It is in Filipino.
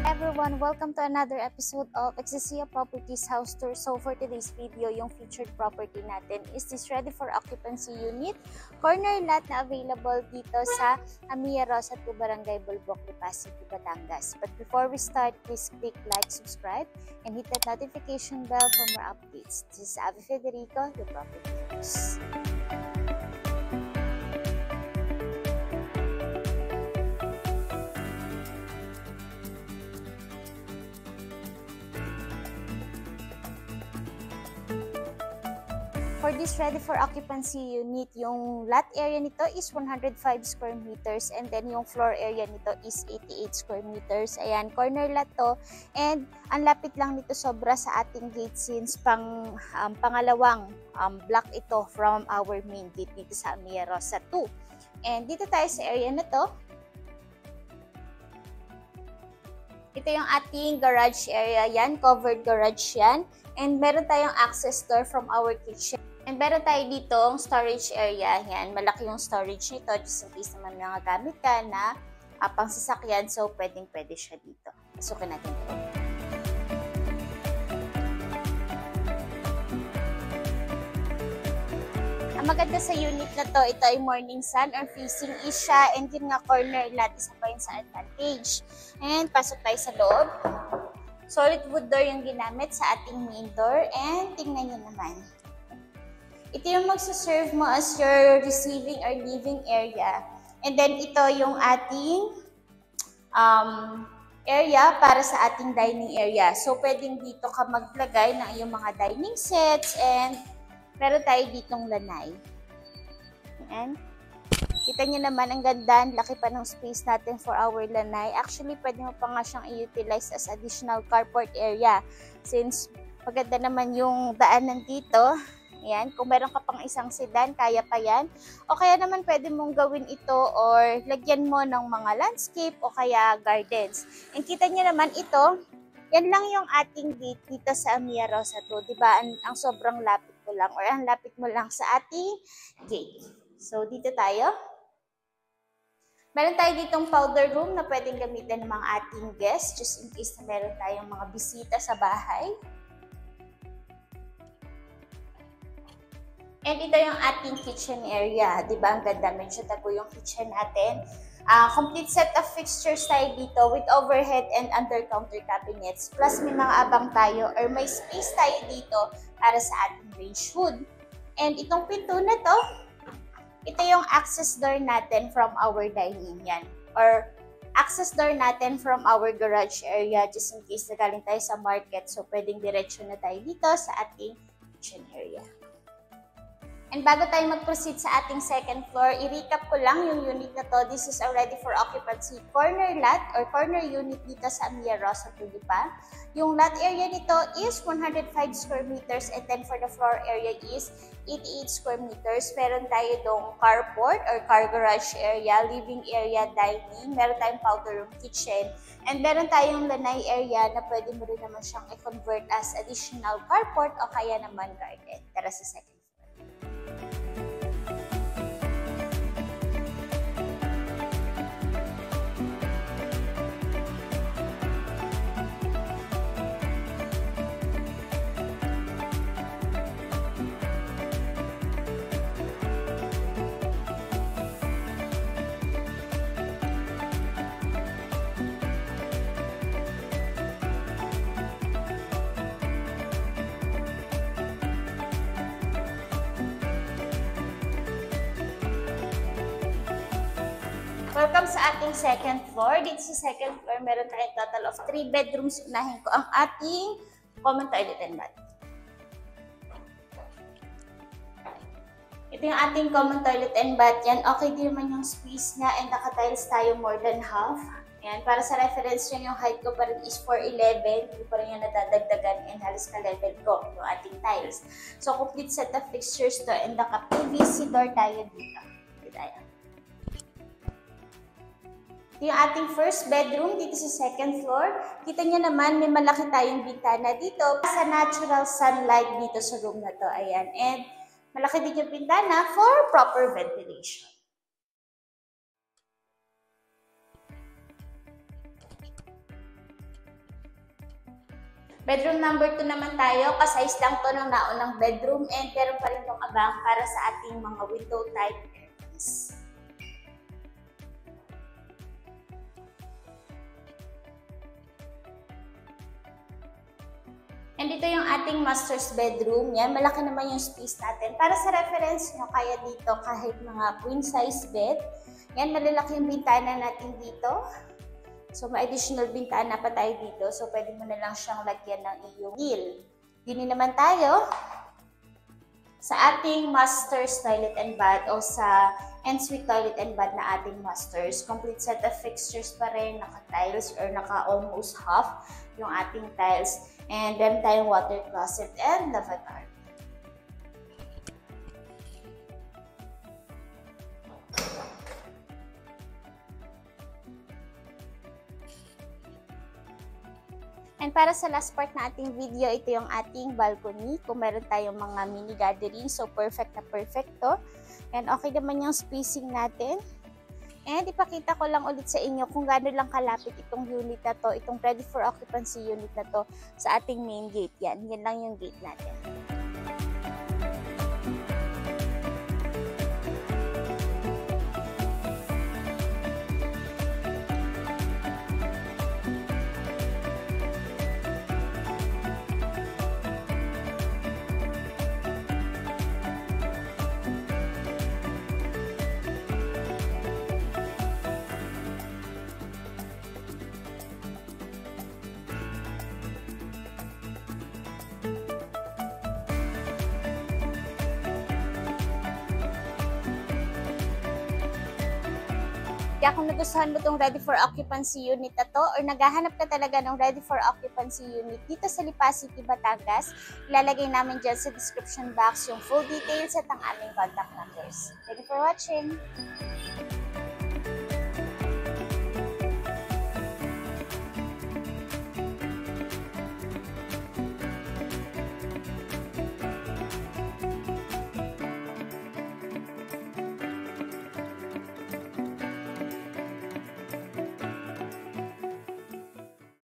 Everyone, welcome to another episode of Exesia Properties House Tour. So for today's video, yung featured property natin is this ready for occupancy unit, corner lot na available dito sa Amia Rosa 2 Barangay Bulbok, Lipa City, Batangas. But before we start, please click like, subscribe, and hit that notification bell for more updates. This is Abby Federico, the property host. For this ready for occupancy unit, yung lot area nito is 105 square meters and then yung floor area nito is 88 square meters. Ayan, corner lot to and ang lapit lang nito sobra sa ating gate since pangalawang block ito from our main gate dito sa Amia Rosa 2. And dito tayo sa area na to. Ito yung ating garage area yan, covered garage yan. And meron tayong access door from our kitchen. And meron tayo dito ang storage area. Yan, malaki yung storage nito. Just in case naman may mga gamit ka na pang sasakyan. So, pwedeng-pwede siya dito. Pasukin natin ito. Ang maganda sa unit na to, ito ay morning sun or facing east siya. And yun nga, corner lot, isa pa yun sa advantage. And pasok tayo sa loob. Solid wood door yung ginamit sa ating main door. And tingnan nyo naman. Ito yung magsaserve mo as your receiving or living area. And then ito yung ating area para sa ating dining area. So pwedeng dito ka maglagay ng iyong mga dining sets and meron tayo ditong lanay. Ayan. Kita nyo naman ang ganda, laki pa ng space natin for our lanay. Actually, pwede mo pa nga siyang i-utilize as additional carport area. Since maganda naman yung daanan dito. Ayan, kung meron ka pang isang sedan, kaya pa yan. O kaya naman pwede mong gawin ito or lagyan mo ng mga landscape o kaya gardens. And kita nyo naman ito, yan lang yung ating gate dito sa Amia Rosa 2. Diba? Ang sobrang lapit mo lang or ang lapit mo lang sa ating gate. So, dito tayo. Meron tayo ditong powder room na pwedeng gamitin ng mga ating guests just in case na meron tayong mga bisita sa bahay. And ito yung ating kitchen area. Diba? Ang ganda. Medyo tago yung kitchen natin. Complete set of fixtures tayo dito with overhead and under-counter cabinets. Plus may mga abang tayo or may space tayo dito para sa ating range hood. And itong pinto na to, ito yung access door natin from our dining yan. Or access door natin from our garage area just in case na galing tayo sa market. So pwedeng diretsyo na tayo dito sa ating kitchen area. And bago tayo mag-proceed sa ating second floor, i-recap ko lang yung unit na to. This is already for occupancy corner lot or corner unit dito sa Amia Rosa 2 Lipa. Yung lot area nito is 105 square meters and then for the floor area is 88 square meters. Meron tayo dong carport or car garage area, living area, dining. Meron tayong powder room, kitchen. And meron tayong lanay area na pwede mo rin naman siyang i-convert as additional carport o kaya naman garden. Tara sa second. Welcome sa ating second floor. Dito sa second floor, meron tayong total of 3 bedrooms. Unahin ko ang ating common toilet and bath. Ito yung ating common toilet and bath. Yan, okay din naman yung space niya and naka-tiles tayo more than half. Yan, para sa reference nyo, yung height ko pa rin is 4'11". Hindi pa rin yung nadadagdagan and halos ka-level ko yung ating tiles. So, complete set of fixtures to and naka-PVC door tayo dito. Dito tayo. Yung ating first bedroom dito sa second floor. Kita nyo naman, may malaki tayong bintana dito sa natural sunlight dito sa room na to. Ayan. And malaki din yung bintana for proper ventilation. Bedroom number 2 naman tayo. Kasize lang to ng naunang bedroom and meron pa rin tong abang para sa ating mga window type areas. And ito yung ating master's bedroom. Yan, malaki naman yung space natin. Para sa reference nyo, kaya dito kahit mga queen size bed. Yan, malalaki yung bintana natin dito. So, may additional bintana pa tayo dito. So, pwede mo na lang siyang lagyan ng iyong wheel. Dini naman tayo sa ating master's toilet and bath o sa ensuite toilet and bath na ating master's. Complete set of fixtures pa rin, naka-tiles or naka-almost half yung ating tiles. And then tayong water closet and lavatory. And para sa last part na ating video, ito yung ating balcony. Kung meron tayong mga mini gathering, so perfect na perfect to. And okay naman yung spacing natin. And ipakita ko lang ulit sa inyo kung gaano lang kalapit itong unit na to, itong ready for occupancy unit na to sa ating main gate. Yan lang yung gate natin. Kaya kung nagustuhan mo itong ready for occupancy unit na to or naghahanap ka talaga ng ready for occupancy unit dito sa Lipa City, Batangas, ilalagay namin dyan sa description box yung full details at ang aming contact numbers. Thank you for watching!